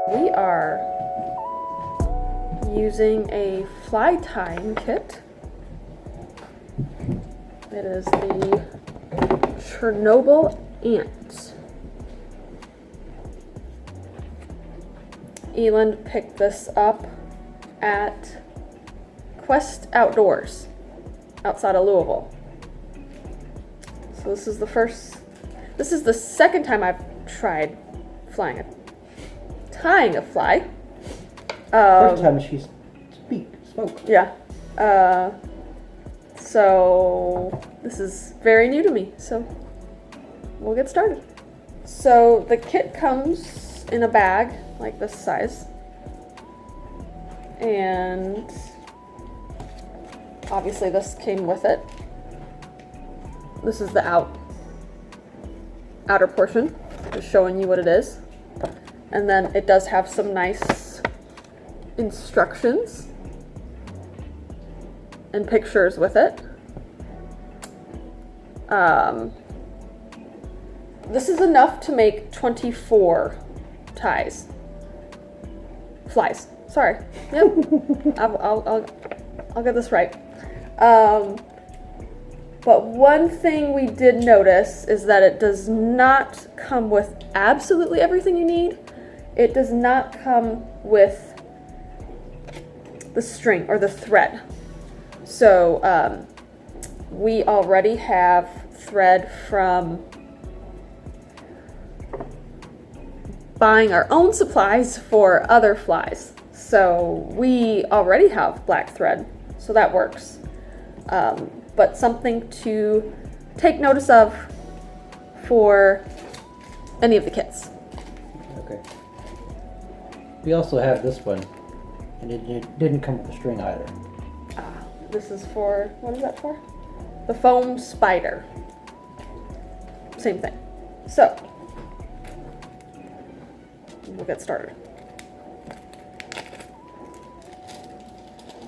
We are using a fly tying kit. It is the Chernobyl Ant. Eland picked this up at Quest Outdoors outside of Louisville. So this is the second time I've tried tying a fly. First time she spoke. Yeah. So this is very new to me, so we'll get started. So the kit comes in a bag like this size, and obviously this came with it. This is the outer portion, just showing you what it is. And then it does have some nice instructions and pictures with it. This is enough to make 24 flies. Sorry. Yep. I'll get this right. But one thing we did notice is that it does not come with absolutely everything you need. It does not come with the string or the thread. So we already have thread from buying our own supplies for other flies. So we already have black thread, so that works. But something to take notice of for any of the kits. Okay. We also have this one, and it didn't come with a string either. This is for, what is that for? The foam spider. Same thing. So, we'll get started.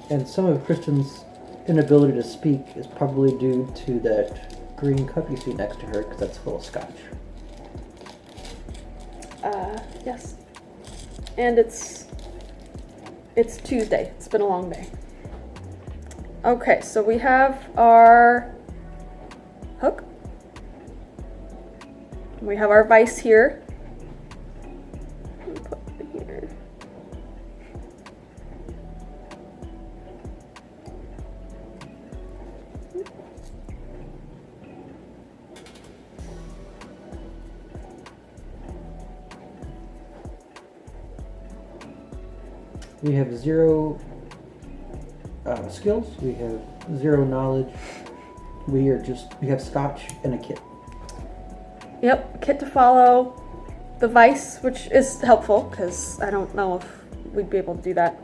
And some of Kristen's inability to speak is probably due to that green cup you see next to her, because that's full of scotch. Yes. And it's Tuesday. It's been a long day. Okay, so we have our hook. We have our vise here. Put it here. We have 0 skills. We have 0 knowledge. We have scotch and a kit. Yep, kit to follow. The vise, which is helpful because I don't know if we'd be able to do that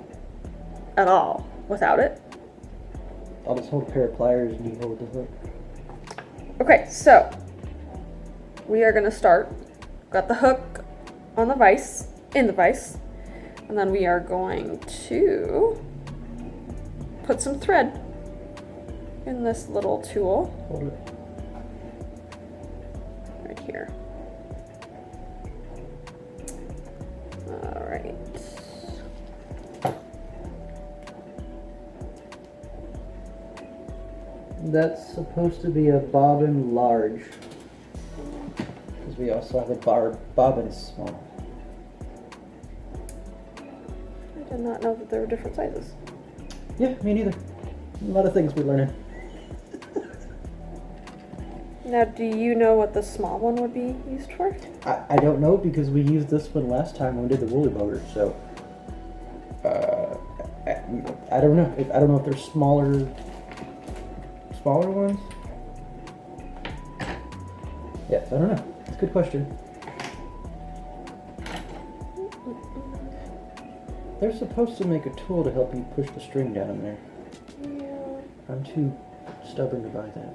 at all without it. I'll just hold a pair of pliers and you hold the hook. Okay, so we are going to start. Got the hook on the vise, in the vise, and then we are going to put some thread in this little tool. Hold it. Right here. All right. That's supposed to be a bobbin large, because we also have a bobbin small. I did not know that there were different sizes. Yeah, me neither. A lot of things we're learning. Now, do you know what the small one would be used for? I don't know, because we used this one last time when we did the woolly boat, so I don't know. I don't know if there's smaller ones. Yes, I don't know. It's a good question. They're supposed to make a tool to help you push the string down in there. Yeah. I'm too stubborn to buy that.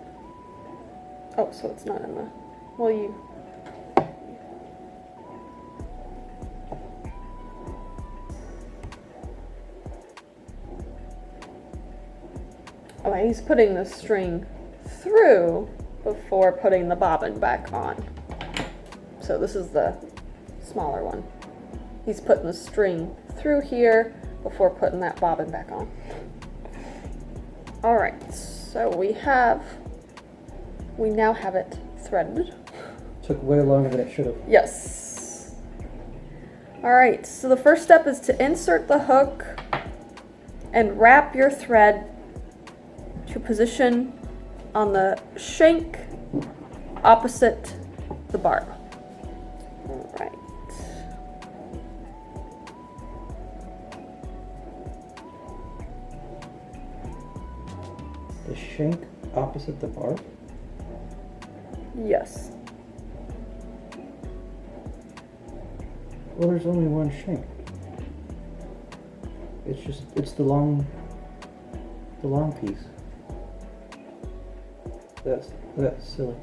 Oh, so it's not in the... Well, you... Oh, he's putting the string through before putting the bobbin back on. So this is the smaller one. he's putting the string through here before putting that bobbin back on. All right, so we now have it threaded. Took way longer than it should have. Yes. All right, so the first step is to insert the hook and wrap your thread to position on the shank opposite the barb. All right. The shank opposite the barb? Yes. Well, there's only one shank. It's the long piece. That's silly.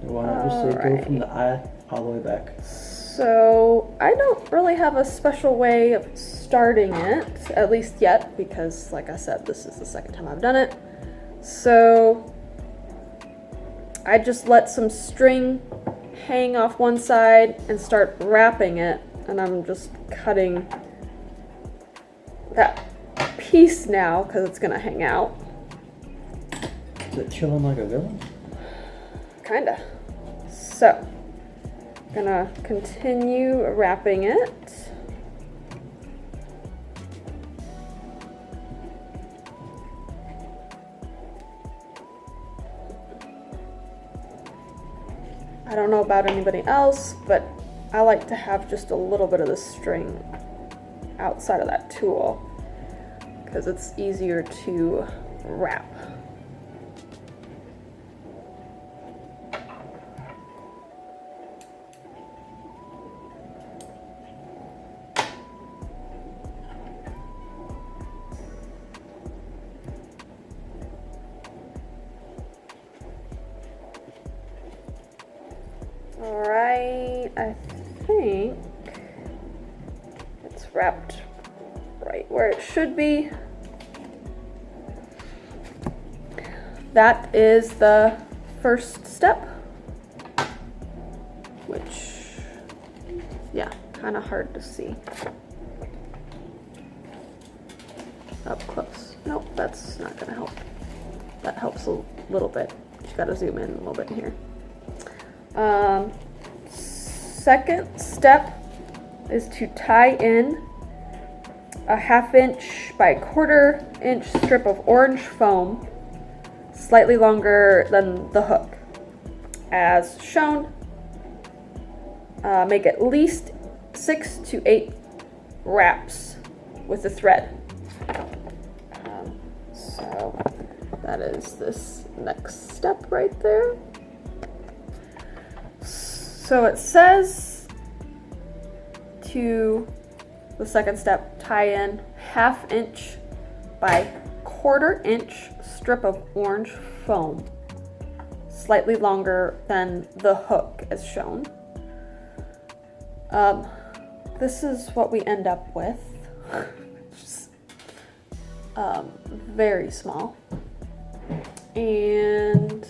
Why not just say go from the eye all the way back? So I don't really have a special way of starting it, at least yet, because like I said, this is the second time I've done it. So I just let some string hang off one side and start wrapping it, and I'm just cutting that piece now because it's gonna hang out. Is it chilling like a villain? Kinda. So, gonna continue wrapping it. I don't know about anybody else, but I like to have just a little bit of the string outside of that tool because it's easier to wrap. Alright, I think it's wrapped right where it should be. That is the first step, which, yeah, kind of hard to see up close. Nope, that's not gonna help. That helps a little bit. You gotta zoom in a little bit here. Second step is to tie in a 1/2 inch by 1/4 inch strip of orange foam, slightly longer than the hook. As shown, make at least 6 to 8 wraps with the thread. So that is this next step right there. So it says to the second step, tie in 1/2 inch by 1/4 inch strip of orange foam, slightly longer than the hook as shown. This is what we end up with. Just, very small. And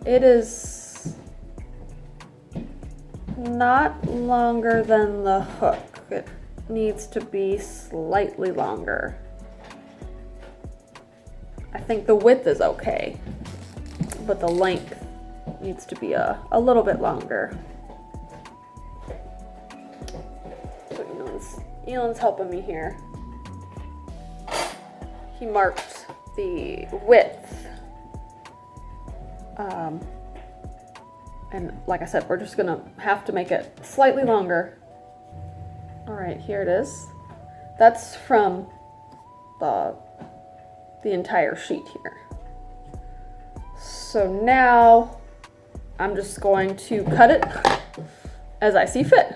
it is not longer than the hook. It needs to be slightly longer. I think the width is okay, but the length needs to be a little bit longer. So Elon's helping me here. He marked the width. And like I said, we're just gonna have to make it slightly longer. All right, here it is. That's from the entire sheet here. So now I'm just going to cut it as I see fit.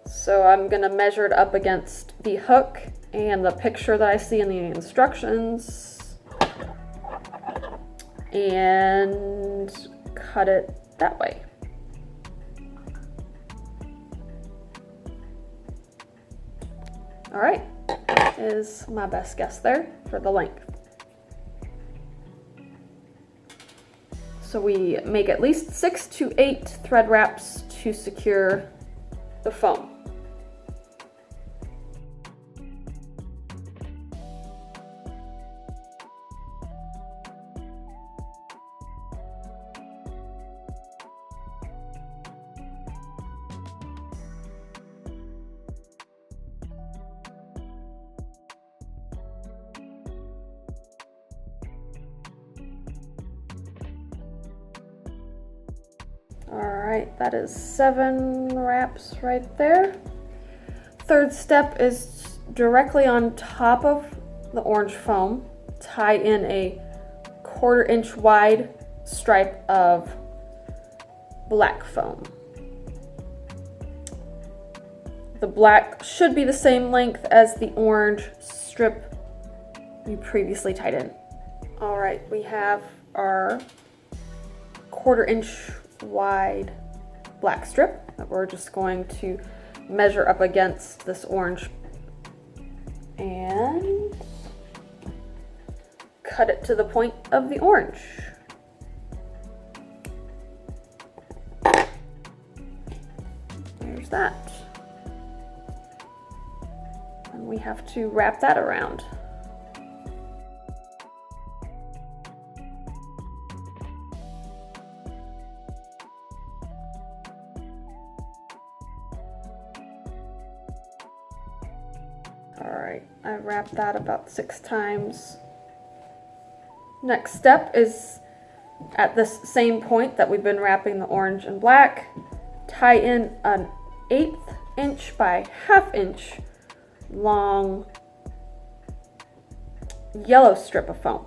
So I'm gonna measure it up against the hook and the picture that I see in the instructions and cut it that way. All right, is my best guess there for the length. So we make at least 6 to 8 thread wraps to secure the foam. Alright, that is 7 wraps right there. Third step is directly on top of the orange foam, tie in a 1/4 inch wide stripe of black foam. The black should be the same length as the orange strip you previously tied in. Alright, we have our 1/4 inch wide black strip that we're just going to measure up against this orange and cut it to the point of the orange. There's that. And we have to wrap that around. Alright, I wrapped that about 6 times. Next step is at this same point that we've been wrapping the orange and black, tie in an 1/8 inch by 1/2 inch long yellow strip of foam.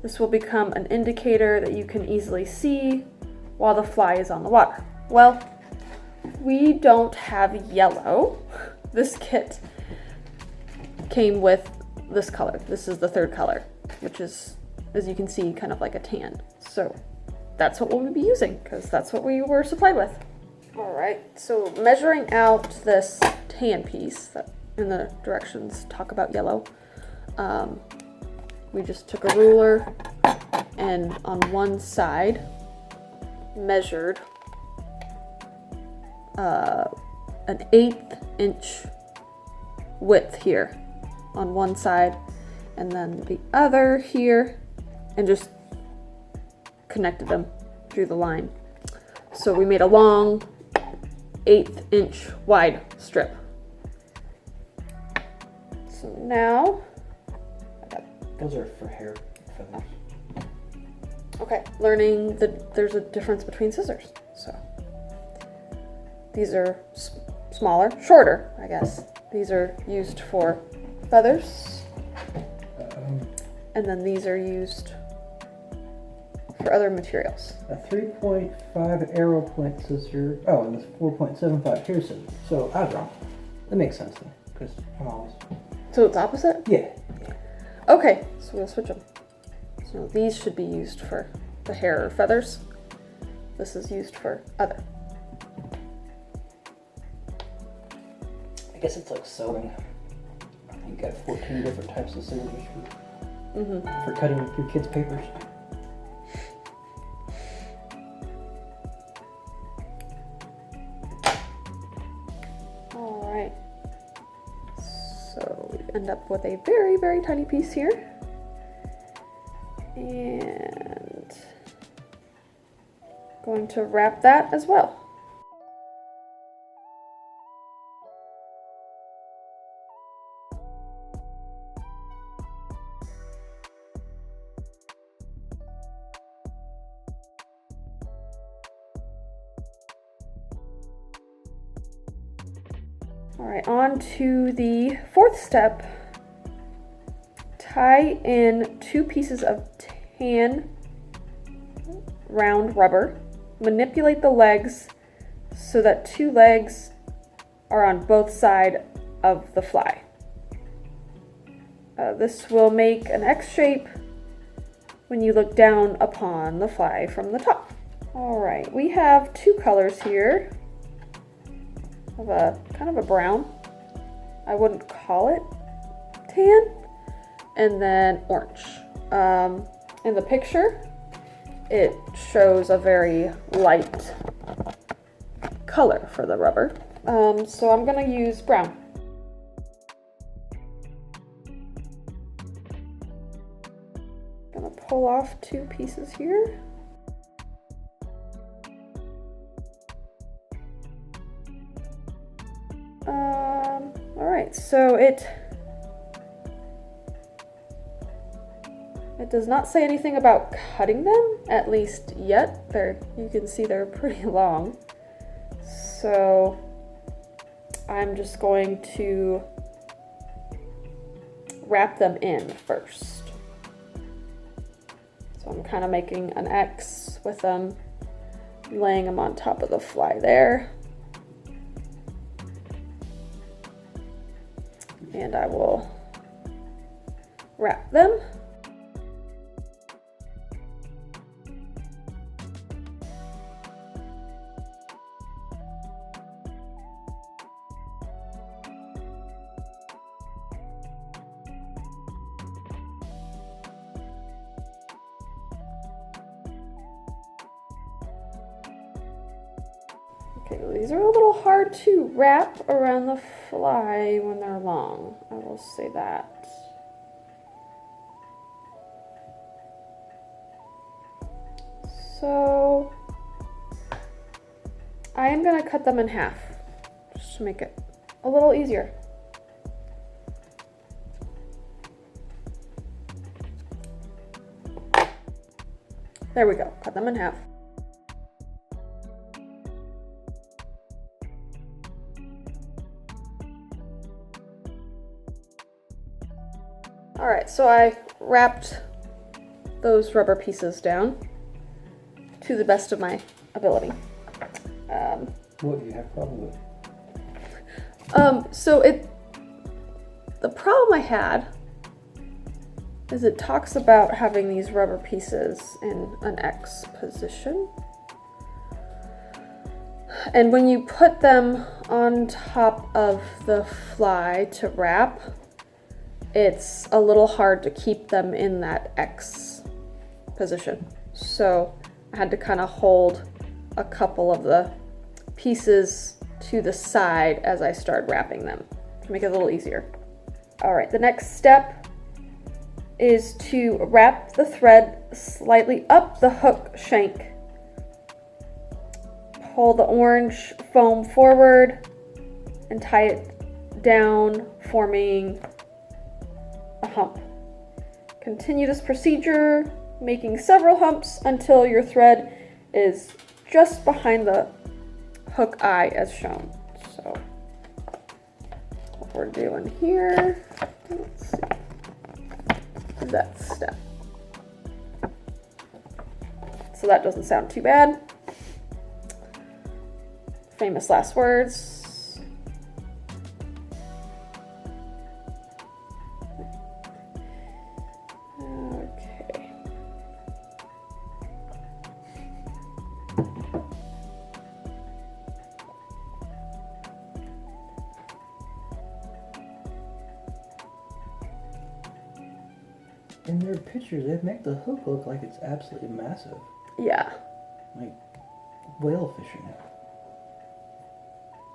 This will become an indicator that you can easily see while the fly is on the water. Well, we don't have yellow. This kit came with this color. This is the 3rd color, which is, as you can see, kind of like a tan. So that's what we'll be using because that's what we were supplied with. All right, so measuring out this tan piece that in the directions talk about yellow, we just took a ruler and on one side measured an 1/8 inch width here on one side and then the other here and just connected them through the line. So we made a long 1/8 inch wide strip. So now, Those are for hair feathers. okay, learning that there's a difference between scissors. So these are smaller, shorter, I guess. These are used for feathers, and then these are used for other materials. A 3.5 arrow point scissor. Oh, and this 4.75 hair scissors. So I was wrong. That makes sense then, because I'm always. So it's opposite? Yeah. Okay, so we'll switch them. So these should be used for the hair or feathers. This is used for other. I guess it's like sewing. You got 14 different types of scissors for cutting your kids' papers. All right. So we end up with a very, very tiny piece here. And going to wrap that as well. All right, on to the 4th step. Tie in 2 pieces of tan round rubber. Manipulate the legs so that 2 legs are on both sides of the fly. This will make an X shape when you look down upon the fly from the top. All right, we have 2 colors here. Of a kind of a brown. I wouldn't call it tan. And then orange. In the picture, it shows a very light color for the rubber. So I'm gonna use brown. Gonna pull off 2 pieces here. All right, so it does not say anything about cutting them, at least yet. You can see they're pretty long. So I'm just going to wrap them in first. So I'm kind of making an X with them, laying them on top of the fly there. And I will wrap them. Okay, these are a little hard to wrap around the fly when they're long. I will say that. So I am going to cut them in half just to make it a little easier. There we go, cut them in half. All right, so I wrapped those rubber pieces down to the best of my ability. What do you have problem with? The problem I had is it talks about having these rubber pieces in an X position. And when you put them on top of the fly to wrap, it's a little hard to keep them in that X position. So I had to kind of hold a couple of the pieces to the side as I started wrapping them to make it a little easier. All right, the next step is to wrap the thread slightly up the hook shank. Pull the orange foam forward and tie it down, forming a hump. Continue this procedure, making several humps until your thread is just behind the hook eye as shown. So what we're doing here, let's see, is that step. So that doesn't sound too bad. Famous last words. Okay. In their pictures, they make the hook look like it's absolutely massive. Yeah. Like whale fishing.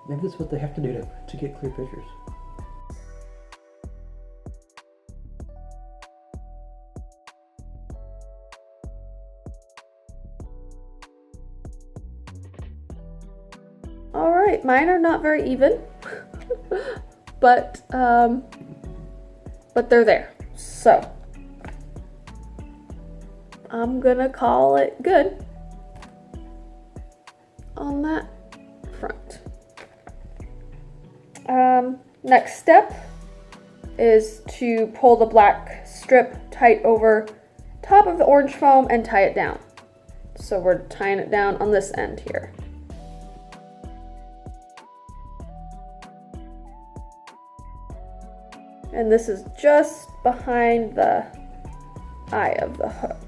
Maybe that's what they have to do to get clear pictures. All right, mine are not very even, but they're there. So I'm gonna call it good on that front. Next step is to pull the black strip tight over top of the orange foam and tie it down. So we're tying it down on this end here. And this is just behind the eye of the hook.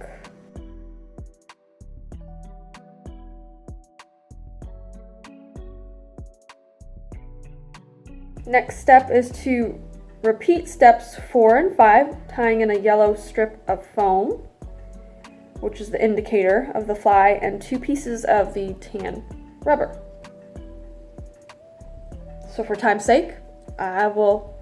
Next step is to repeat steps 4 and 5, tying in a yellow strip of foam. which is the indicator of the fly, and 2 pieces of the tan rubber. So for time's sake, I will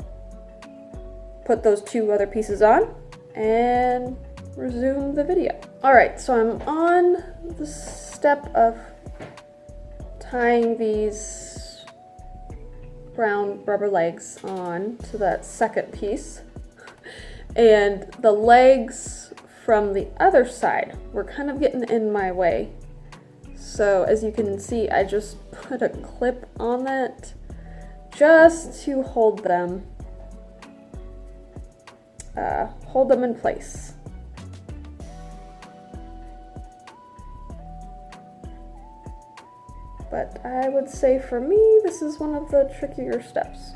put those 2 other pieces on and resume the video. All right, so I'm on the step of tying these brown rubber legs on to that second piece, and the legs from the other side were kind of getting in my way. So as you can see, I just put a clip on that just to hold them in place. But I would say for me, this is one of the trickier steps.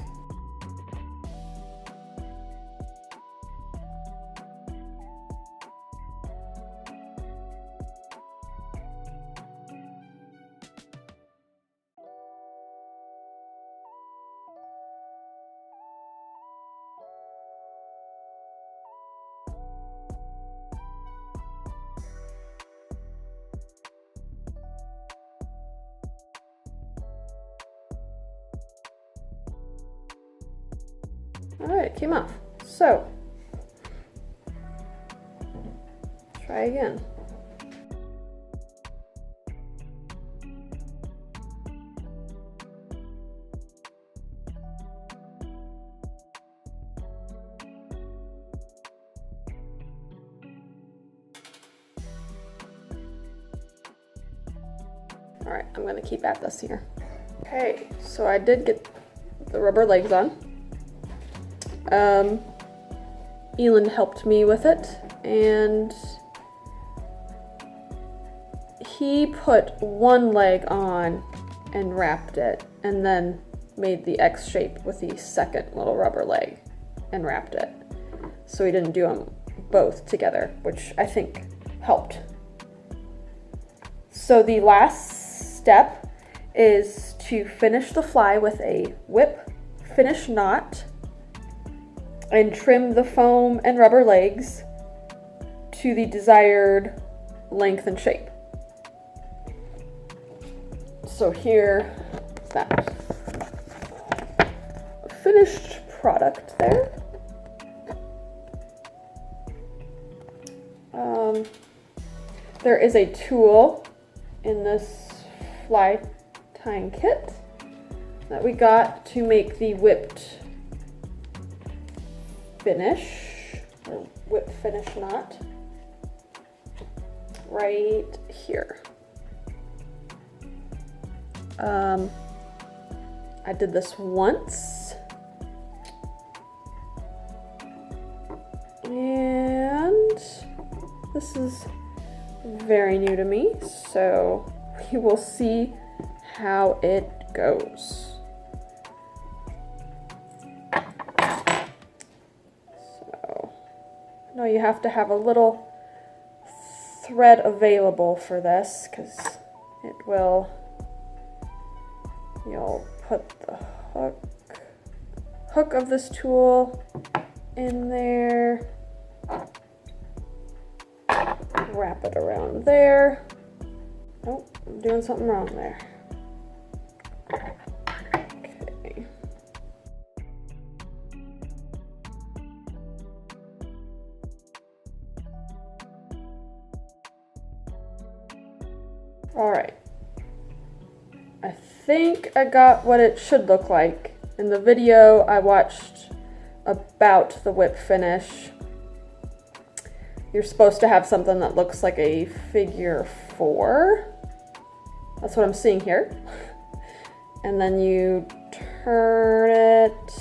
All right, it came off. So, try again. All right, I'm gonna keep at this here. Okay, so I did get the rubber legs on. Elin helped me with it, and he put one leg on and wrapped it, and then made the X shape with the second little rubber leg and wrapped it. So he didn't do them both together, which I think helped. So the last step is to finish the fly with a whip finish knot and trim the foam and rubber legs to the desired length and shape. So here is that finished product there. There is a tool in this fly tying kit that we got to make the whipped finish, or whip finish knot, right here. I did this once, and this is very new to me, so we will see how it goes. So, no, you have to have a little thread available for this, because it will, you'll put the hook of this tool in there, wrap it around there. Oh, I'm doing something wrong there. Okay. All right. I think I got what it should look like. In the video I watched about the whip finish, you're supposed to have something that looks like a figure 4. That's what I'm seeing here. And then you turn it.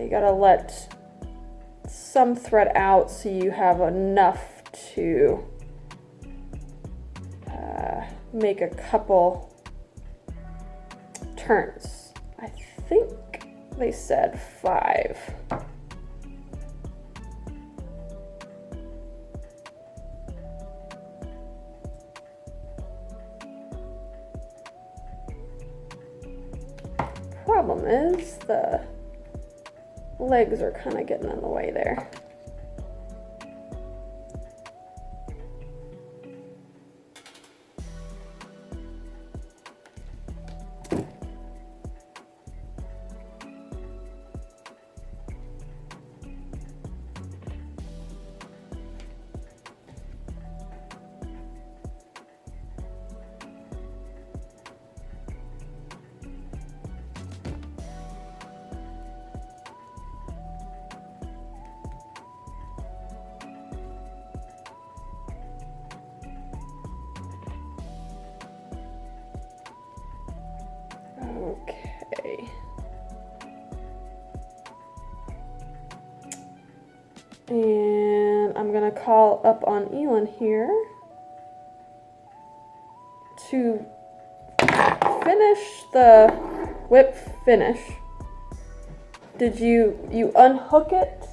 You gotta let some thread out so you have enough to make a couple turns. I think they said 5. Problem is the legs are kind of getting in the way there. Okay. And I'm gonna call up on Elin here to finish the whip finish. Did you unhook it?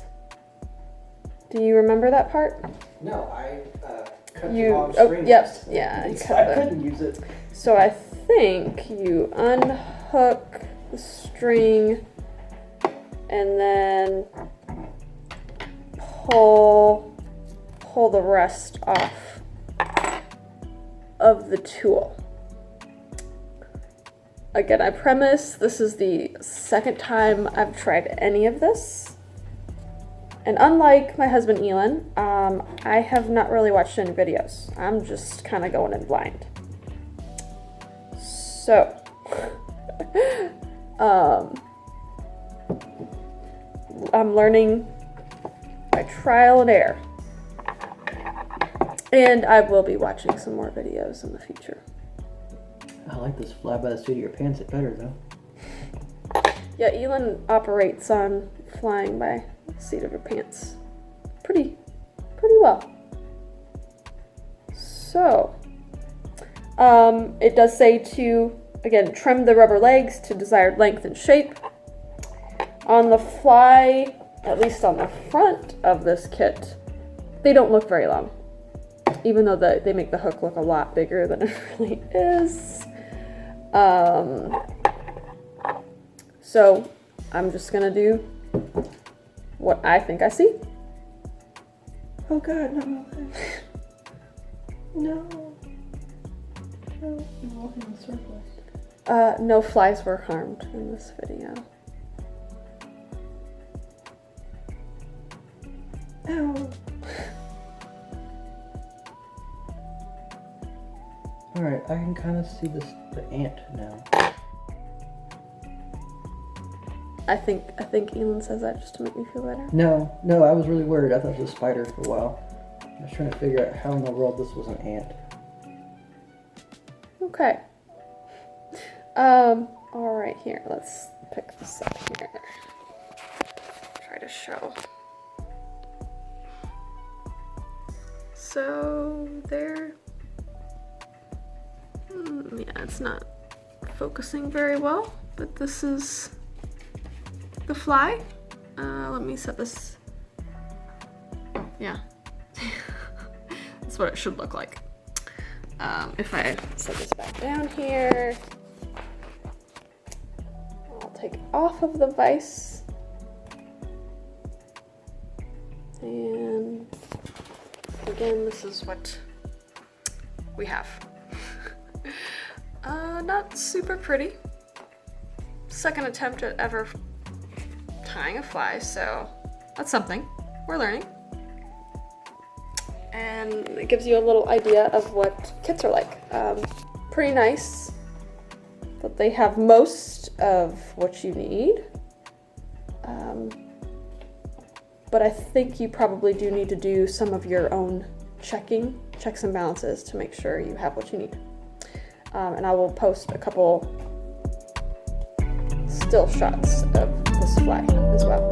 Do you remember that part? No, I cut You the long oh string. yep yeah I So cut I the. couldn't use it. So I think you unhook the string and then pull the rest off of the tool. Again, I premise this is the second time I've tried any of this. And unlike my husband Elin, I have not really watched any videos. I'm just kind of going in blind. So, I'm learning by trial and error. And I will be watching some more videos in the future. I like this fly by the seat of your pants it better though. Yeah, Elin operates on flying by the seat of her pants pretty well. So, it does say to, again, trim the rubber legs to desired length and shape. On the fly, at least on the front of this kit, they don't look very long. Even though they make the hook look a lot bigger than it really is. So I'm just gonna do what I think I see. Oh god, not my leg. No. No, you're walking in circles. No flies were harmed in this video. Ow. Alright, I can kind of see the ant now. I think Elin says that just to make me feel better. No, I was really worried. I thought it was a spider for a while. I was trying to figure out how in the world this was an ant. Okay. Alright, here, let's pick this up here. Try to show. So there. Yeah, it's not focusing very well, but this is the fly. Let me set this. Yeah. That's what it should look like. If I set this back down here, I'll take it off of the vise. And again, this is what we have. Not super pretty. Second attempt at ever tying a fly, so that's something. We're learning. And it gives you a little idea of what kits are like. Pretty nice that they have most of what you need. But I think you probably do need to do some of your own checks and balances to make sure you have what you need. And I will post a couple still shots of this fly as well.